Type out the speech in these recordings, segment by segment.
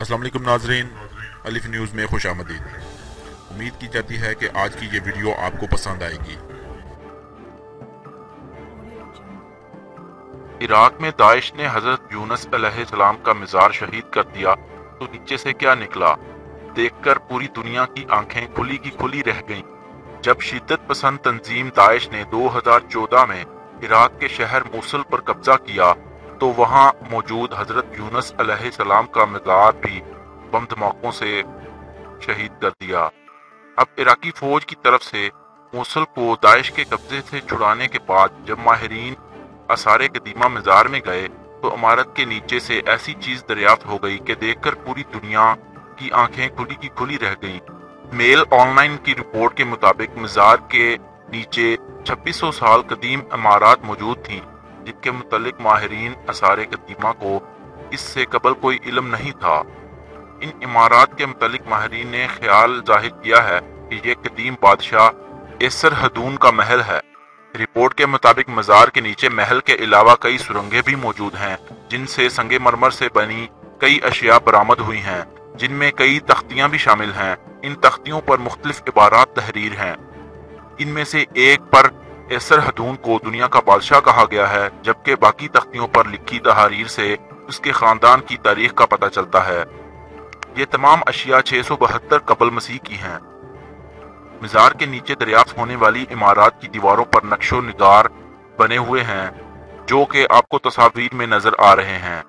अस्सलाम वालेकुम नाजरीन, अलिफ न्यूज़ में खुश आमदीद। उम्मीद की जाती है कि आज की ये वीडियो आपको पसंद आएगी। इराक में दाइश ने हजरत यूनुस अलैहिस्सलाम का मज़ार शहीद कर दिया तो नीचे से क्या निकला, देखकर पूरी दुनिया की आंखें खुली की खुली रह गईं। जब शिद्दत पसंद तंजीम दाइश ने 2014 में इराक के शहर मूसल पर कब्जा किया तो वहां मौजूद हजरत यूनुस अलैहिस्सलाम का मज़ार भी बम धमाकों से शहीद कर दिया। अब इराकी फौज की तरफ से मूसल को दाइश के कब्जे से छुड़ाने के बाद जब माहिरीन आसारे कदीमा मज़ार में गए तो इमारत के नीचे से ऐसी चीज दरियाफ्त हो गई कि देखकर पूरी दुनिया की आंखें खुली की खुली रह गईं। मेल ऑनलाइन की रिपोर्ट के मुताबिक मज़ार के नीचे 2600 साल कदीम इमारत मौजूद थीं, जिनके मुतल्लिक माहिरीन आसारे कदीमा को इससे कबल कोई इल्म नहीं था। इन इमारत के मुतल्लिक माहिरीन ने ख्याल जाहिर किया है कि ये कदीम बादशाह एसर हदून का महल है। रिपोर्ट के मुताबिक मज़ार के नीचे महल के अलावा कई सुरंगें भी मौजूद हैं, जिनसे संगे मरमर से बनी कई अशिया बरामद हुई हैं, जिनमें कई तख्तियां भी शामिल हैं। इन तख्तियों पर मुख्तलिफ इबारात तहरीर हैं। इनमें से एक पर एसर हदून को दुनिया का बादशाह कहा गया है, जबकि बाकी तख्तियों पर लिखी तहरीर से उसके खानदान की तारीख का पता चलता है। ये तमाम अशिया 672 कबल मसीह की हैं। मज़ार के नीचे दरियाफ्त होने वाली इमारत की दीवारों पर नक्शो निगार बने हुए हैं, जो कि आपको तस्वीर में नजर आ रहे हैं,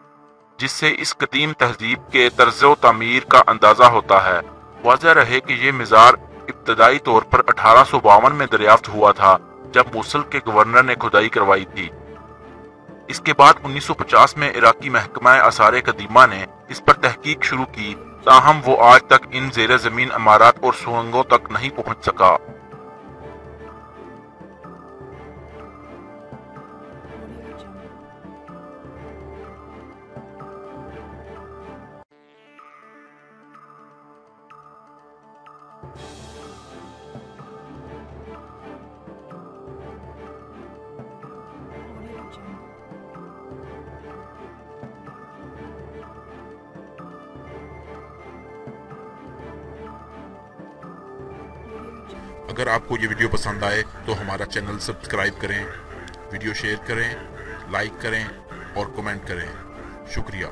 जिससे इस कदीम तहजीब के तर्ज़ो तामीर का अंदाजा होता है। वाज़ह रहे कि ये मज़ार इब्तदाई तौर पर 1852 में दरियाफ्त हुआ था, जब मूसल के गवर्नर ने खुदाई करवाई थी। इसके बाद 1950 में इराकी महकमा आसारे कदीमा ने इस पर तहकीक शुरू की, ताहम वो आज तक इन ज़ेर ज़मीन इमारत और सुरंगों तक नहीं पहुंच सका। अगर आपको ये वीडियो पसंद आए तो हमारा चैनल सब्सक्राइब करें, वीडियो शेयर करें, लाइक करें और कमेंट करें। शुक्रिया।